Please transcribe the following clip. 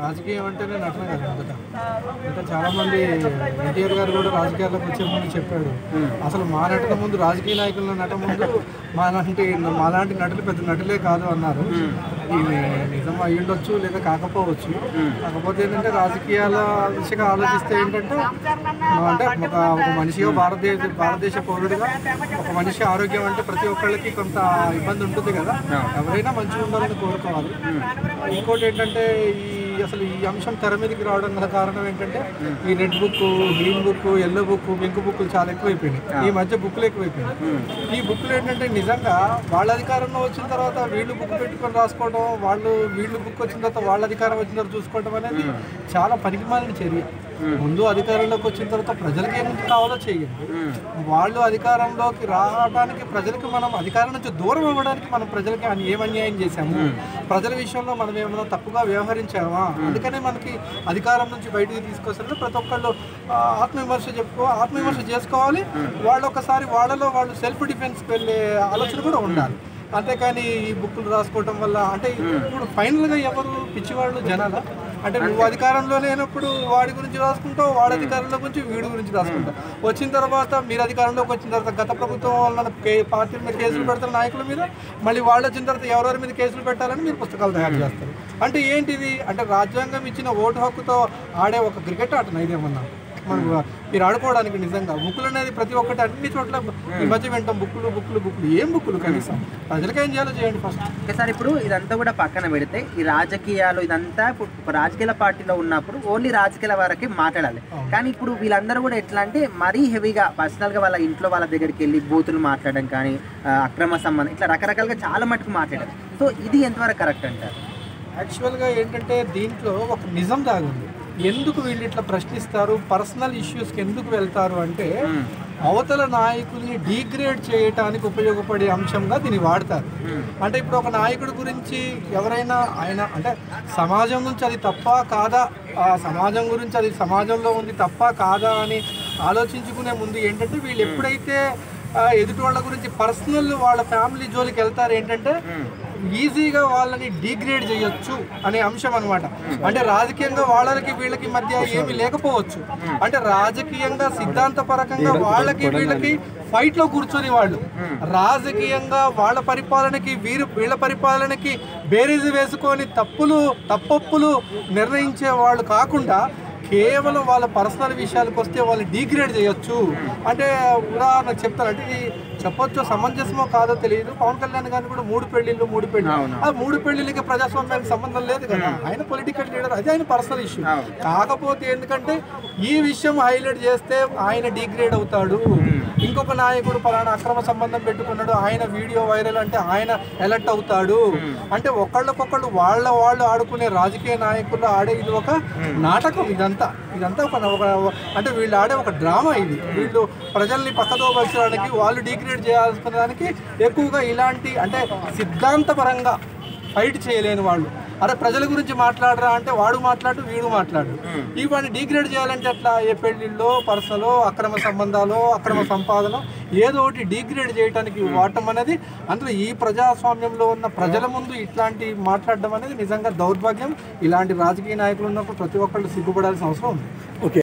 రాజకీయం అంటేనే నటన కదా మొదట. అంటే చాలామంది ఎన్టీఆర్ గారు కూడా రాజకీయాల్లోకి వచ్చే ముందు చెప్పాడు, అసలు మా నటన ముందు రాజకీయ నాయకుల నట ముందు మాలాంటి నటులు పెద్ద నటులే కాదు అన్నారు. ఇది నిజం అయ్యుండొచ్చు లేదా కాకపోవచ్చు. కాకపోతే ఏంటంటే రాజకీయాల దిశగా ఆలోచిస్తే ఏంటంటే అంటే ఒక మనిషిగా భారతదేశ పౌరుడిగా ఒక మనిషి ఆరోగ్యం అంటే ప్రతి ఒక్కళ్ళకి కొంత ఇబ్బంది ఉంటుంది కదా, ఎవరైనా మంచిగా ఉండాలని కోరుకోవాలి. ఇంకోటి ఏంటంటే అసలు ఈ అంశం తెర మీదకి రావడం గల కారణం ఏంటంటే ఈ red book, green book, yellow book, pink బుక్లు చాలా ఎక్కువైపోయినాయి. ఈ మధ్య బుక్లు ఎక్కువైపోయినాయి. ఈ బుక్లు ఏంటంటే నిజంగా వాళ్ళ అధికారంలో వచ్చిన తర్వాత వీళ్ళు బుక్ పెట్టుకొని రాసుకోవడం, వీళ్ళు బుక్ వచ్చిన తర్వాత వాళ్ళ అధికారం వచ్చిన తర్వాత చూసుకోవడం అనేది చాలా పనికిమాలిన చర్య. ముందు అధికారంలోకి వచ్చిన తర్వాత ప్రజలకి ఏమిటి కావాలో చేయండి. వాళ్ళు అధికారంలోకి రావడానికి ప్రజలకి మనం అధికారం నుంచి దూరం అవ్వడానికి మనం ప్రజలకి ఏం అన్యాయం చేశాము, ప్రజల విషయంలో మనం ఏమైనా తప్పుగా వ్యవహరించామా, అందుకనే మనకి అధికారం నుంచి బయటికి తీసుకొస్తే ప్రతి ఒక్కళ్ళు ఆత్మవిమర్శ చేసుకోవాలి. వాళ్ళు ఒకసారి వాళ్ళు సెల్ఫ్ డిఫెన్స్కి వెళ్ళే ఆలోచన కూడా ఉండాలి. అంతేకాని ఈ బుక్కులు రాసుకోవటం వల్ల అంటే ఇప్పుడు ఫైనల్గా ఎవరు పిచ్చివాళ్ళు జనాల అంటే నువ్వు అధికారంలో లేనప్పుడు వాడి గురించి రాసుకుంటావు, వాడి అధికారంలో గురించి వీడి గురించి రాసుకుంటావు. వచ్చిన తర్వాత మీరు అధికారంలోకి వచ్చిన తర్వాత గత ప్రభుత్వం వల్ల పార్టీల మీద కేసులు పెడతారు, నాయకుల మీద. మళ్ళీ వాళ్ళు వచ్చిన తర్వాత ఎవరెవరి మీద కేసులు పెట్టాలని మీరు పుస్తకాలు తయారు చేస్తారు. అంటే ఏంటిది అంటే రాజ్యాంగం ఇచ్చిన ఓటు హక్కుతో ఆడే ఒక క్రికెట్ ఆటన ఇదేమన్నా మనకు మీరు ఆడుకోవడానికి. నిజంగా బుక్కులు అనేది ప్రతి ఒక్కటి అన్ని చోట్ల ఈ మధ్య వింటాం, బుక్కులు ఏం బుక్కులు కనీసం ప్రజలకి ఏం చేయాలో చేయండి ఫస్ట్. సార్ ఇప్పుడు ఇదంతా కూడా పక్కన పెడితే ఈ రాజకీయాలు ఇదంతా రాజకీయ పార్టీలో ఉన్నప్పుడు ఓన్లీ రాజకీయాల వరకే మాట్లాడాలి. కానీ ఇప్పుడు వీళ్ళందరూ కూడా ఎట్లా అంటే మరీ హెవీగా పర్సనల్గా వాళ్ళ ఇంట్లో వాళ్ళ దగ్గరికి వెళ్ళి బూతులు మాట్లాడడం కానీ అక్రమ సంబంధం ఇట్లా రకరకాలుగా చాలా మటుకు మాట్లాడారు. సో ఇది ఎంతవరకు కరెక్ట్ అంటారు? యాక్చువల్గా ఏంటంటే దీంట్లో ఒక నిజం దాగుంది. ఎందుకు వీళ్ళు ఇట్లా ప్రశ్నిస్తారు, పర్సనల్ ఇష్యూస్కి ఎందుకు వెళ్తారు అంటే అవతల నాయకుల్ని డీగ్రేడ్ చేయడానికి ఉపయోగపడే అంశంగా దీన్ని వాడతారు. అంటే ఇప్పుడు ఒక నాయకుడి గురించి ఎవరైనా ఆయన అంటే సమాజం నుంచి అది తప్పా కాదా, ఆ సమాజం గురించి అది సమాజంలో ఉంది తప్పా కాదా అని ఆలోచించుకునే ముందు ఏంటంటే వీళ్ళు ఎప్పుడైతే ఎదుటి వాళ్ళ గురించి పర్సనల్ వాళ్ళ ఫ్యామిలీ జోలికి వెళ్తారు ఏంటంటే ఈజీగా వాళ్ళని డీగ్రేడ్ చేయొచ్చు అనే అంశం అనమాట. అంటే రాజకీయంగా వాళ్ళకి వీళ్ళకి మధ్య ఏమీ లేకపోవచ్చు, అంటే రాజకీయంగా సిద్ధాంతపరకంగా వాళ్ళకి వీళ్ళకి ఫైట్లో కూర్చొని వాళ్ళు రాజకీయంగా వాళ్ళ పరిపాలనకి వీళ్ళ పరిపాలనకి బేరీజు వేసుకొని తప్పొప్పులు నిర్ణయించే వాళ్ళు కాకుండా కేవలం వాళ్ళ పర్సనల్ విషయాలకు వస్తే వాళ్ళు డీగ్రేడ్ చేయొచ్చు. అంటే ఉదాహరణకు చెప్తారు, అంటే ఇది చెప్పొచ్చో సమంజసమో కాదో తెలియదు. పవన్ కళ్యాణ్ గారిని కూడా మూడు పెళ్లిళ్ళు ఆ 3 పెళ్లిళ్ళకి ప్రజాస్వామ్యానికి సంబంధం లేదు కదా, ఆయన పొలిటికల్ లీడర్, అది ఆయన పర్సనల్ ఇష్యూ. కాకపోతే ఎందుకంటే ఈ విషయం హైలైట్ చేస్తే ఆయన డీగ్రేడ్ అవుతాడు. ఇంకొక నాయకుడు పలానా అక్రమ సంబంధం పెట్టుకున్నాడు, ఆయన వీడియో వైరల్ అంటే ఆయన ఎలర్ట్ అవుతాడు. అంటే ఒకళ్ళకొకళ్ళు వాళ్ళు ఆడుకునే రాజకీయ నాయకులు ఆడే ఇది ఒక నాటకం. ఇదంతా ఒక అంటే వీళ్ళు ఆడే ఒక డ్రామా. ఇది వీళ్ళు ప్రజల్ని పక్కదోబర్చడానికి, వాళ్ళు డీగ్రేడ్ చేయాల్సిన దానికి ఎక్కువగా ఇలాంటి అంటే సిద్ధాంతపరంగా ఫైట్ చేయలేని వాళ్ళు, అరే ప్రజల గురించి మాట్లాడరా అంటే వాడు మాట్లాడు వీడు మాట్లాడు. ఇవన్నీ డీగ్రేడ్ చేయాలంటే ఎట్లా, ఏ పెళ్లిళ్ళో పర్సనలో అక్రమ సంబంధాలు అక్రమ సంపాదన ఏదో ఒకటి డీగ్రేడ్ చేయడానికి వాడటం అనేది, అందులో ఈ ప్రజాస్వామ్యంలో ఉన్న ప్రజల ముందు ఇట్లాంటి మాట్లాడడం అనేది నిజంగా దౌర్భాగ్యం. ఇలాంటి రాజకీయ నాయకులు ఉన్నప్పుడు ప్రతి ఒక్కళ్ళు సిగ్గుపడాల్సిన అవసరం ఉంది. ఓకే.